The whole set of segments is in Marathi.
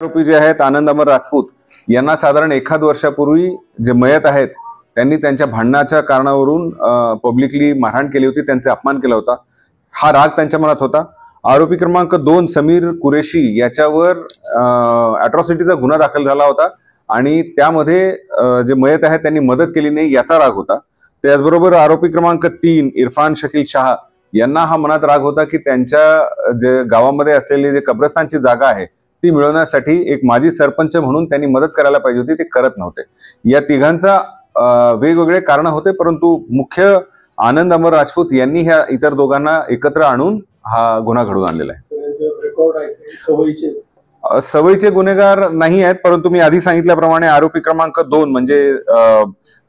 आरोपी जे आहेत आनंद अमर राजपूत यांना साधारण एखाद वर्षापूर्वी जे मयत आहेत त्यांनी त्यांच्या भांडणाच्या कारणावरून पब्लिकली मारहाण केली होती, त्यांचे अपमान केला होता। हा राग त्यांच्या मनात होता। आरोपी क्रमांक 2 समीर कुरेशी याच्यावर अॅट्रॉसिटीचा गुन्हा दाखल झाला होता आणि त्यामध्ये जे मयत आहेत त्यांनी मदत केली नाही याचा राग होता। त्याचबरोबर आरोपी क्रमांक 3 इरफान शकील शाह यांना हा मनात राग होता की त्यांच्या जे गावामध्ये असलेली जे कब्रस्तानची जागा आहे ती मिळवण्यासाठी एक माजी सरपंच म्हणून त्यांनी मदत करायला पाहिजे होती, ते करत नव्हते। या तिघांचा वेगवेगळे कारण होते, परंतु मुख्य आनंद अमर राजपूत यांनी ह्या इतर दोघांना एकत्र आणून हा गुन्हा घडवून आणलेला आहे। सवयीचे गुन्हेगार नाही आहेत, परंतु मी आधी सांगितल्याप्रमाणे आरोपी क्रमांक 2 म्हणजे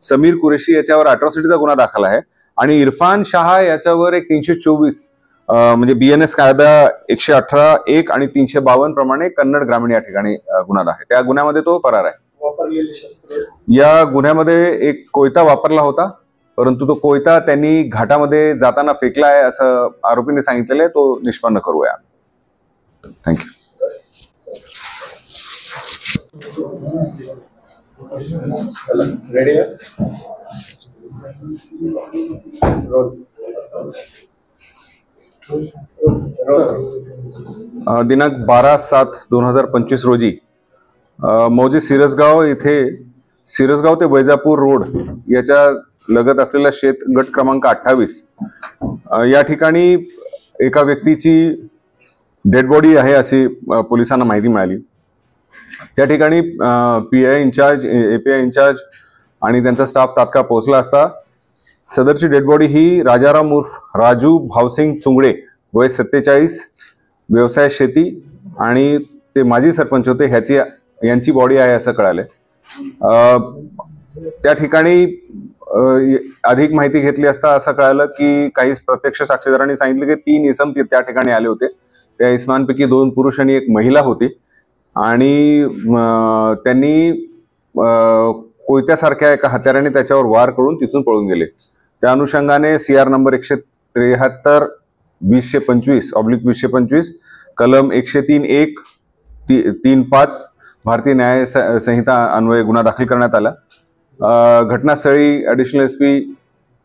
समीर कुरेशी याच्यावर अॅट्रॉसिटीचा गुन्हा दाखल आहे आणि इरफान शाह याच्यावर एक 324 म्हणजे BNS कायदा 118(1) आणि 352 प्रमाणे कन्नड ग्रामीण या ठिकाणी गुन्हा आहे। त्या गुन्ह्यामध्ये तो फरार आहे। वापरलेले शस्त्र या गुन्ह्यामध्ये एक कोयता वापरला होता, परंतु तो कोयता त्यांनी घाटामध्ये जाताना फेकला आहे असं आरोपीने सांगितलेलं आहे। तो निष्पन्न करूया। थँक्यू। रेडी दिनांक 12/7/2025 रोजी मौजे सिरसगाव येथे सिरसगाव ते वैजापूर रोड याच्या लगत असलेला शेत गट क्रमांक 28 या ठिकाणी एका व्यक्तीची डेड बॉडी आहे अशी पोलिसांना माहिती मिळाली। त्या ठिकाणी PI इंचार्ज API इंचार्ज आणि त्यांचा स्टाफ तात्काळ पोहोचला असता सदरची डेड बॉडी ही राजाराम उर्फ राजू भावसिंग चुंगडे वय 47 व्यवसाय शेती आणि ते माजी सरपंच होते यांची बॉडी आहे असं कळाले। त्या ठिकाणी अधिक माहिती घेतली असता असं कळालं की काही प्रत्यक्ष साक्षीदारांनी सांगितलं की 3 इसम त्या ठिकाणी आले होते। त्या इसमांपैकी 2 पुरुष आणि 1 महिला होती आणि त्यांनी कोयत्यासारख्या एका हत्याराने त्याच्यावर वार करून तिथून पळून गेले। त्या अनुषंगाने CR नंबर 173/2025 कलम 103(1) 3-5 भारतीय न्याय संहिता अन्वये गुन्हा दाखल करण्यात आला। घटनास्थळी additional SP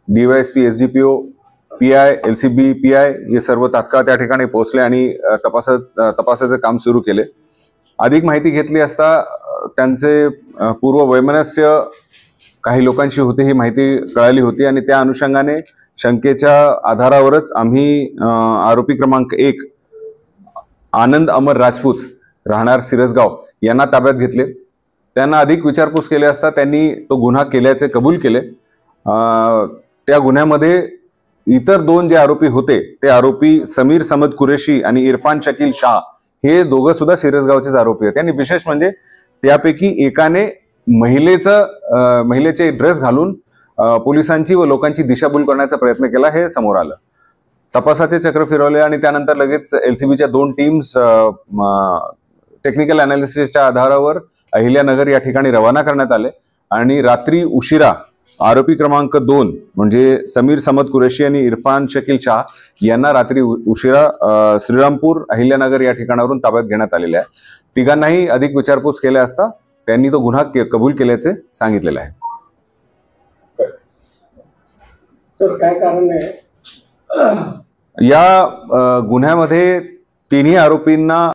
DYSP SDPO PI LCB PI हे सर्व तात्काळ त्या ठिकाणी पोहोचले आणि तपासाचे काम सुरू केले। अधिक माहिती घेतली असता त्यांचे पूर्व वैमनस्य काही लोकांशी होते ही माहिती कळाली होती आणि त्या अनुषंगाने शंकेच्या आधारावरच आम्ही आरोपी क्रमांक 1 आनंद अमर राजपूत राहणार सिरसगाव यांना ताब्यात घेतले। त्यांना अधिक विचारपूस केली असता त्यांनी तो गुन्हा केल्याचे कबूल केले। त्या गुन्ह्यामध्ये इतर 2 जे आरोपी होते ते आरोपी समीर समद कुरेशी आणि इरफान शकील शाह हे दोघं सुद्धा सिरसगावचेच आरोपी आहेत। आणि विशेष म्हणजे त्यापैकी एकाने महिलेचे ड्रेस घालून पोलिसांची व लोकांची दिशाभूल करण्याचा प्रयत्न केला हे समोर आलं। तपासाचे चक्र फिरवले आणि त्यानंतर लगेच LCBच्या 2 टीम्स टेक्निकल अनालिसिसच्या आधारावर अहिल्यानगर या ठिकाणी रवाना करण्यात आले आणि रात्री उशिरा आरोपी क्रमांक 2 म्हणजे समीर समद कुरेशी आणि इरफान शकील शाह यांना रात्री उशिरा श्रीरामपूर अहिल्यानगर या ठिकाणावरून ताब्यात घेण्यात आलेले आहे। तिघांनाही अधिक विचारपूस केल्या असता त्यांनी तो गुन्हा कबूल केल्याचे सांगितलेले आहे। सर काय कारण आहे या गुन्ह्यामध्ये 3ही आरोपींना